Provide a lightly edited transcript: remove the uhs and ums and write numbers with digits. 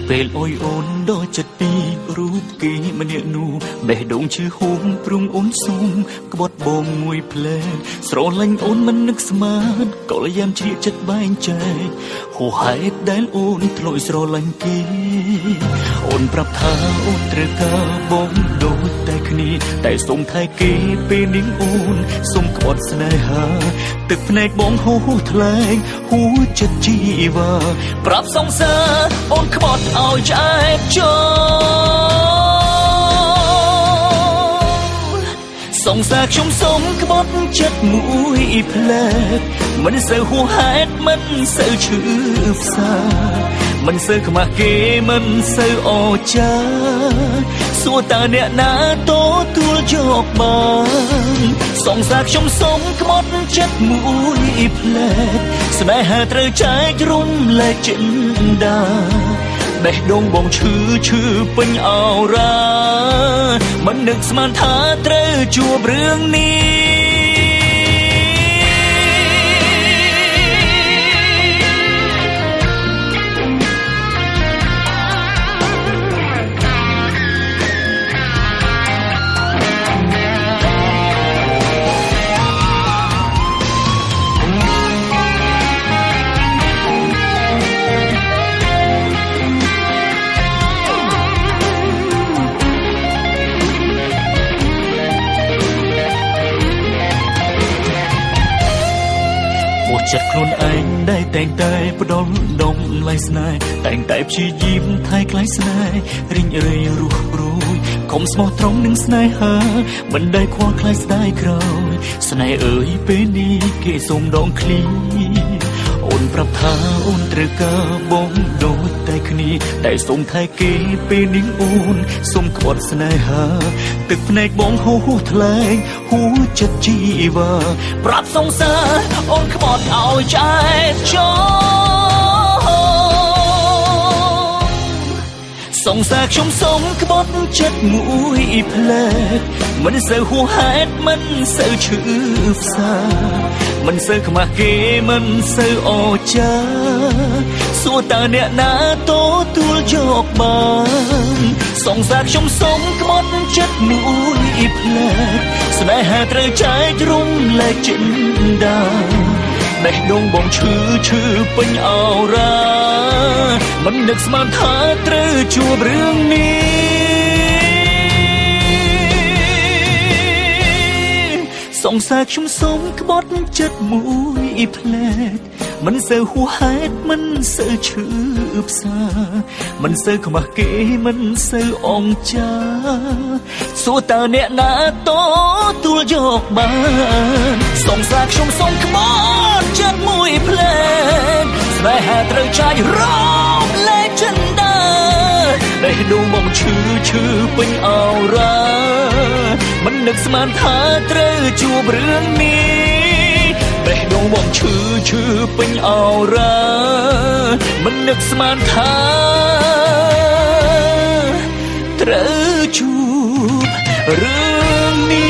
ពេលអុយអូនដល់ចិត្តពីរូបគេម្នាក់នោះបេះដូងឈឺហូមព្រមអូនសុំក្បត់បងមួយផ្លែស្រឡាញ់អូនមិននឹកស្មានក៏លយ៉ាំជ្រៀកចិត្តបែងចែកហួហេតុដែលអូនធ្លាប់ស្រឡាញ់គេអូនប្រាប់ថាអូនត្រូវការបងដូចតែគ្នាតែសុំថែគេពេលនេះអូនសុំក្បត់ស្នេហាទឹកភ្នែកបងហូរថ្លែងហួចិត្តជីវ៉ាប្រាប់សង្សារអូនក្បត់ឲ្យឆ្អែតចូលសង្សារខ្ញុំសុំក្បត់ចិត្តមួយផ្លែកមិនសូវហួហេតុមិនសូវឈឺផ្សាមិនសូវខ្មាស់គេមិនសូវអចាសួរតើអ្នកណាទទួលយកបានសង្សារខ្ញុំសុំក្បត់ចិត្តមួយផ្លែកស្នេហាត្រូវចែករំលែកចិន្តាបេះដូងបងឈឺពេញអរ៉ាមិននឹកស្មានថាត្រូវជួបរឿងនេះចិត្តខ្លួនឯងដែលតែងតែផ្ដុំដុំឡៃស្នេហ៍តែងតែព្យាយាមថែក្លាយស្នេហ៍រីងរៃរស់រួយកុំស្មោះត្រង់នឹងស្នេហាមិនដែលខ្វល់ខ្លាចស្ដាយក្រោយស្នេហ៍អើយពេលនេះគេសុំដងឃ្លីអូនប្រាប់ថាអូនត្រូវការបងដូចតែគ្នាតែសុំថែគេពេលនេះអូនសុំក្បត់ស្នេហាទឹកភ្នែកបងហូរថ្លែងហួចិត្តជីវ៉ាប្រាប់សង្សារអូនក្បត់ឲ្យឆ្អែតចូលសង្សារខ្ញុំសុំក្បត់ចិត្តមួយផ្លែកមិនសូវហួហេតុមិនសូវឈឺផ្សាមិនសូវខ្មាស់គេមិនសូវអចាសួរតើអ្នកណាទទួលយកបានសង្សារខ្ញុំសុំក្បត់ចិត្តមួយផ្លែកស្នេហាត្រូវចែករំលែកចិន្តាបេះដូងបងឈឺពេញអរ៉ាមិននឹកស្មានថាត្រូវជួបរឿងនេះសង្សារខ្ញុំសុំក្បត់ចិត្តមួយផ្លែកមិនសូវហួហេតុមិនសូវឈឺផ្សាមិនសូវខ្មាស់គេមិនសូវអង្ចាសួរតើអ្នកណាទទួលយកបានសង្សារខ្ញុំសុំក្បត់ចិត្តមួយផ្លែកស្នេហាត្រូវចាយរំលែកចិន្តាបេះដូងបងឈឺពេញអរ៉ាមិននឹកស្មានថាត្រូវជួបរឿងនេះបេះដូងបងឈឺពេញអរ៉ាមិននឹកស្មានថាត្រូវជួបរឿងនេះ